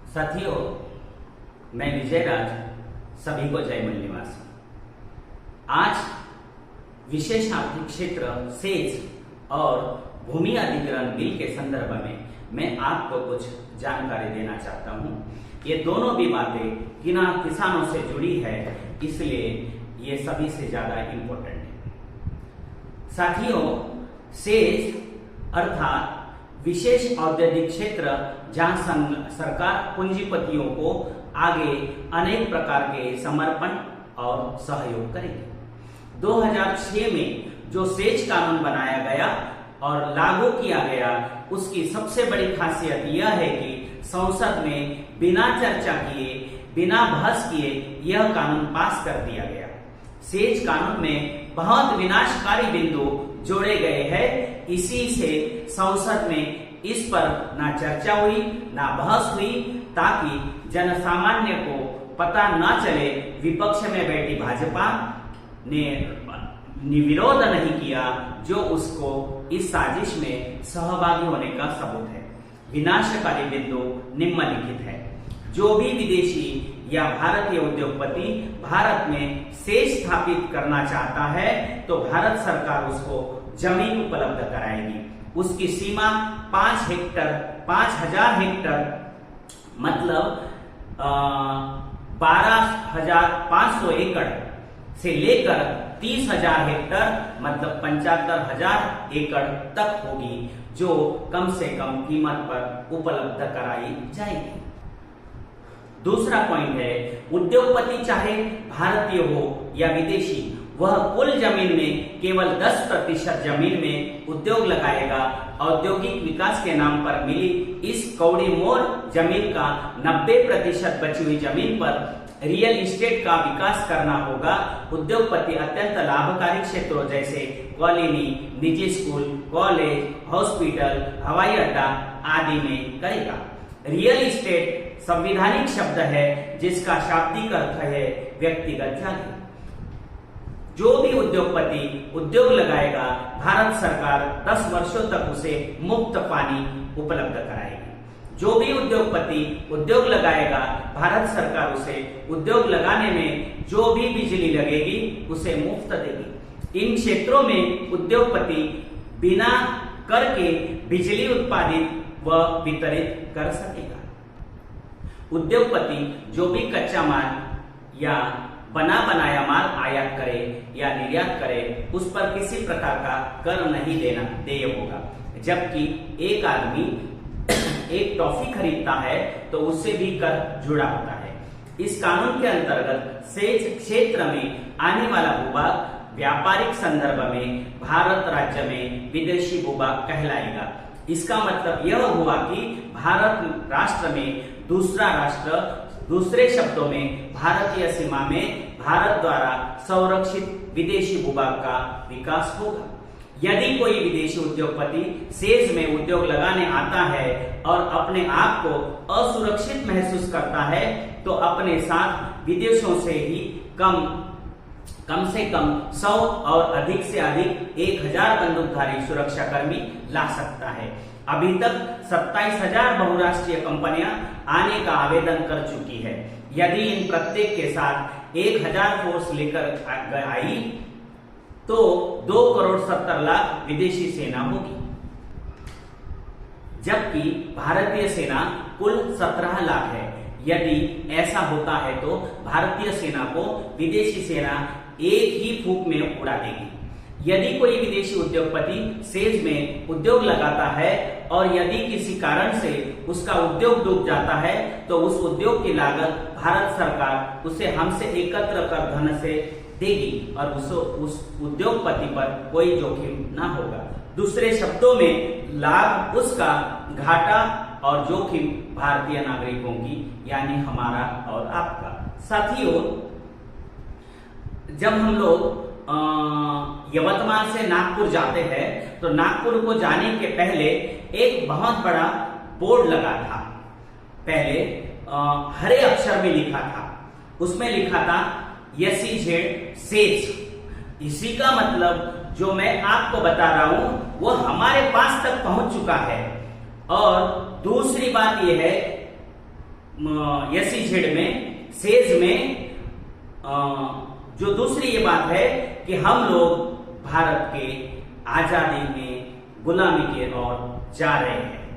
साथियों, मैं विजय राज सभी को जय मूल निवासी। आज विशेष आर्थिक क्षेत्र सेज और भूमि अधिग्रहण बिल के संदर्भ में मैं आपको कुछ जानकारी देना चाहता हूं। ये दोनों भी बातें किसानों से जुड़ी है, इसलिए ये सभी से ज्यादा इम्पोर्टेंट है। साथियों, सेज अर्थात विशेष औद्योगिक क्षेत्र जहां सरकार पूंजीपतियों को आगे अनेक प्रकार के समर्पण और सहयोग करेगी। 2006 में जो सेज कानून बनाया गया और लागू किया गया, उसकी सबसे बड़ी खासियत यह है कि संसद में बिना चर्चा किए, बिना बहस किए यह कानून पास कर दिया गया। सेज कानून में बहुत विनाशकारी बिंदु जोड़े गए हैं। इसी से संसद में इस पर ना चर्चा हुई, ना बहस हुई, ताकि जनसामान्य को पता ना चले। विपक्ष में बैठी भाजपा ने विरोध नहीं किया, जो उसको इस साजिश में सहभागी होने का सबूत है। विनाशकारी बिंदु निम्नलिखित है। जो भी विदेशी या भारतीय उद्योगपति भारत में सेज स्थापित करना चाहता है, तो भारत सरकार उसको जमीन उपलब्ध कराएगी। उसकी सीमा 5,000 हेक्टर मतलब 12,500 एकड़ से लेकर 30,000 हेक्टर मतलब 75,000 एकड़ तक होगी, जो कम से कम कीमत पर उपलब्ध कराई जाएगी। दूसरा पॉइंट है, उद्योगपति चाहे भारतीय हो या विदेशी, वह कुल जमीन में केवल 10% जमीन में उद्योग लगाएगा। औद्योगिक विकास के नाम पर मिली इस कौड़ी मोर जमीन का 90% बची हुई जमीन पर रियल इस्टेट का विकास करना होगा। उद्योगपति अत्यंत लाभकारी क्षेत्रों जैसे कॉलोनी, निजी स्कूल, कॉलेज, हॉस्पिटल, हवाई अड्डा आदि में करेगा। रियल इस्टेट संवैधानिक शब्द है, जिसका शाब्दिक अर्थ है व्यक्तिगत जाति। जो भी उद्योगपति उद्योग लगाएगा, भारत सरकार 10 वर्षों तक उसे मुफ्त पानी उपलब्ध कराएगी। जो भी उद्योगपति उद्योग लगाएगा, भारत सरकार उसे उद्योग लगाने में जो भी बिजली लगेगी उसे मुफ्त देगी। इन क्षेत्रों में उद्योगपति बिना कर के बिजली उत्पादित व वितरित कर सकेगा। उद्योगपति जो भी कच्चा माल या बना बनाया माल आयात करे या निर्यात करे, उस पर किसी प्रकार का कर नहीं देना देय होगा। जबकि एक आदमी एक टॉफी खरीदता है तो उससे भी कर जुड़ा होता है। इस कानून के अंतर्गत सेज क्षेत्र में आने वाला भूभाग व्यापारिक संदर्भ में भारत राज्य में विदेशी भूभाग कहलाएगा। इसका मतलब यह हुआ कि भारत राष्ट्र में दूसरा राष्ट्र, दूसरे शब्दों में भारतीय सीमा में भारत द्वारा संरक्षित विदेशी भूभाग का विकास होगा। यदि कोई विदेशी उद्योगपति सेज में उद्योग लगाने आता है और अपने आप को असुरक्षित महसूस करता है, तो अपने साथ विदेशों से ही कम से कम 100 और अधिक से अधिक 1,000 बंदूकधारी सुरक्षाकर्मी ला सकता है। अभी तक 27,000 बहुराष्ट्रीय कंपनियां आने का आवेदन कर चुकी है। यदि इन प्रत्येक के साथ 1,000 फोर्स लेकर आई तो 2,70,00,000 विदेशी सेना होगी, जबकि भारतीय सेना कुल 17 लाख है। यदि ऐसा होता है तो भारतीय सेना को विदेशी सेना एक ही फूंक में उड़ा देगी। यदि कोई विदेशी उद्योगपति सेज में उद्योग लगाता है और यदि किसी कारण से उसका उद्योग डूब जाता है, तो उस उद्योग की लागत भारत सरकार उसे हमसे एकत्र कर धन से देगी और उस उद्योगपति पर कोई जोखिम ना होगा। दूसरे शब्दों में लाभ उसका, घाटा और जोखिम भारतीय नागरिकों की, यानी हमारा और आपका। साथियों, जब हम लोग यवतमाल से नागपुर जाते हैं, तो नागपुर को जाने के पहले एक बहुत बड़ा बोर्ड लगा था। पहले हरे अक्षर में लिखा था, उसमें लिखा था SEZ सेज। इसी का मतलब जो मैं आपको बता रहा हूं वो हमारे पास तक पहुंच चुका है। और दूसरी बात यह है, SEZ में, सेज में जो दूसरी ये बात है कि हम लोग भारत के आजादी में गुलामी की ओर जा रहे हैं।